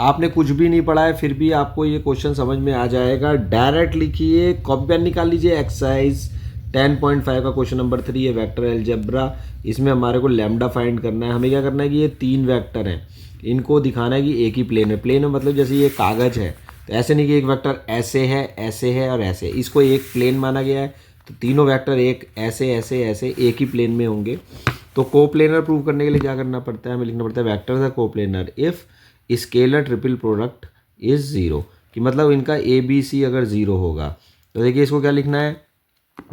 आपने कुछ भी नहीं पढ़ा है फिर भी आपको ये क्वेश्चन समझ में आ जाएगा। डायरेक्ट लिखिए, कॉपी पेन निकाल लीजिए। एक्सरसाइज 10.5 का क्वेश्चन नंबर 3 है वेक्टर अलजेब्रा। इसमें हमारे को लैम्डा फाइंड करना है। हमें क्या करना है कि ये 3 वेक्टर हैं, इनको दिखाना है कि एक ही प्लेन में। प्लेन में मतलब जैसे ये कागज़ है, तो ऐसे नहीं कि एक वेक्टर ऐसे है और ऐसे, इसको एक प्लेन माना गया है। तो तीनों वेक्टर एक ऐसे ऐसे ऐसे एक ही प्लेन में होंगे। तो कोप्लेनर प्रूव करने के लिए क्या करना पड़ता है, हमें लिखना पड़ता है vector the coplanar if scalar triple product is zero, कि मतलब इनका ए बी सी अगर ज़ीरो होगा। तो देखिए इसको क्या लिखना है,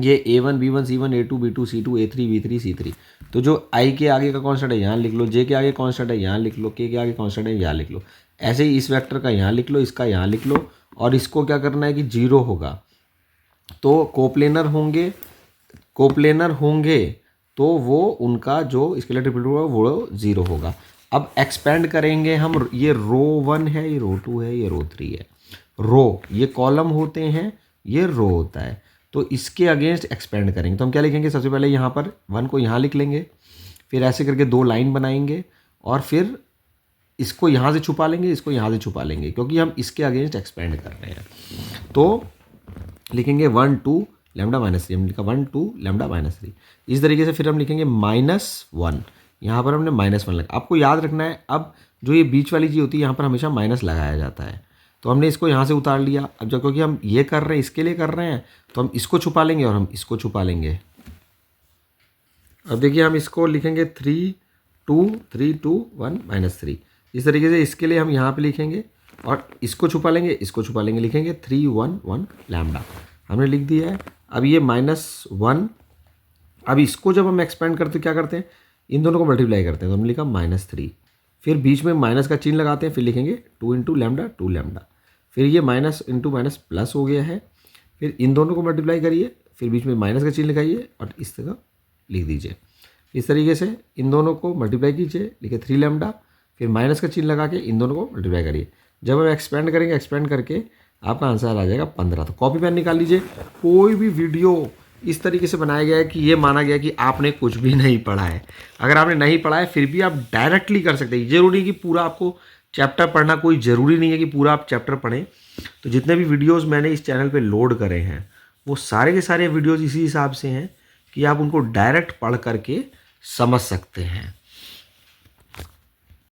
ये A1 B1 C1 A2 B2 C2 A3 B3 C3। तो जो I के आगे का कॉन्स्टेंट है यहाँ लिख लो, J के आगे कॉन्स्टेंट है यहाँ लिख लो, K के आगे कॉन्स्टेंट है यहाँ लिख लो। ऐसे ही इस वेक्टर का यहाँ लिख लो, इसका यहाँ लिख लो, और इसको क्या करना है कि जीरो होगा। तो कोप्लेनर होंगे तो वो उनका जो स्केलर ट्रिपल होगा वो ज़ीरो होगा। अब एक्सपेंड करेंगे हम, ये रो 1 है, ये रो 2 है, ये रो 3 है। रो ये कॉलम होते हैं, ये रो होता है। तो इसके अगेंस्ट एक्सपेंड करेंगे तो हम क्या लिखेंगे, सबसे पहले यहाँ पर 1 को यहाँ लिख लेंगे, फिर ऐसे करके 2 लाइन बनाएंगे, और फिर इसको यहाँ से छुपा लेंगे, इसको यहाँ से छुपा लेंगे, क्योंकि हम इसके अगेंस्ट एक्सपेंड कर रहे हैं। तो लिखेंगे 1 2 लैम्डा माइनस 3, हमने लिखा 1 2 लैम्डा माइनस 3। इस तरीके से फिर हम लिखेंगे -1, यहाँ पर हमने -1 लगा। आपको याद रखना है, अब जो ये बीच वाली चीज़ होती है यहाँ पर हमेशा माइनस लगाया जाता है। तो हमने इसको यहाँ से उतार लिया। अब जब क्योंकि हम ये कर रहे हैं, इसके लिए कर रहे हैं, तो हम इसको छुपा लेंगे और हम इसको छुपा लेंगे। अब देखिए हम इसको लिखेंगे 3 2 3 2 1 -3। इस तरीके से इसके लिए हम यहाँ पे लिखेंगे और इसको छुपा लेंगे, इसको छुपा लेंगे, लिखेंगे 3 1 1 लैम्डा। हमने लिख दिया है। अब ये -1, अब इसको जब हम एक्सपेंड करते क्या करते हैं, इन दोनों को मल्टीप्लाई करते हैं। तो हमने लिखा -3, फिर बीच में माइनस का चिन्ह लगाते हैं, फिर लिखेंगे 2 × लैम्डा 2 लैम्डा। फिर ये माइनस इंटू माइनस प्लस हो गया है। फिर इन दोनों को मल्टीप्लाई करिए, फिर बीच में माइनस का चिन्ह लगाइए और इस तरह लिख दीजिए। इस तरीके से इन दोनों को मल्टीप्लाई कीजिए, लिखे 3 लैम्डा, फिर माइनस का चिन्ह लगा के इन दोनों को मल्टीप्लाई करिए। जब हम एक्सपेंड करेंगे, एक्सपेंड करके आपका आंसर आ जाएगा 15। तो कॉपी पेन निकाल लीजिए। कोई भी वीडियो इस तरीके से बनाया गया है कि ये माना गया कि आपने कुछ भी नहीं पढ़ा है। अगर आपने नहीं पढ़ा है फिर भी आप डायरेक्टली कर सकते हैं। जरूरी कि पूरा आपको चैप्टर पढ़ना, कोई ज़रूरी नहीं है कि पूरा आप चैप्टर पढ़ें। तो जितने भी वीडियोस मैंने इस चैनल पे लोड करे हैं वो सारे के सारे वीडियोस इसी हिसाब से हैं कि आप उनको डायरेक्ट पढ़ करके समझ सकते हैं।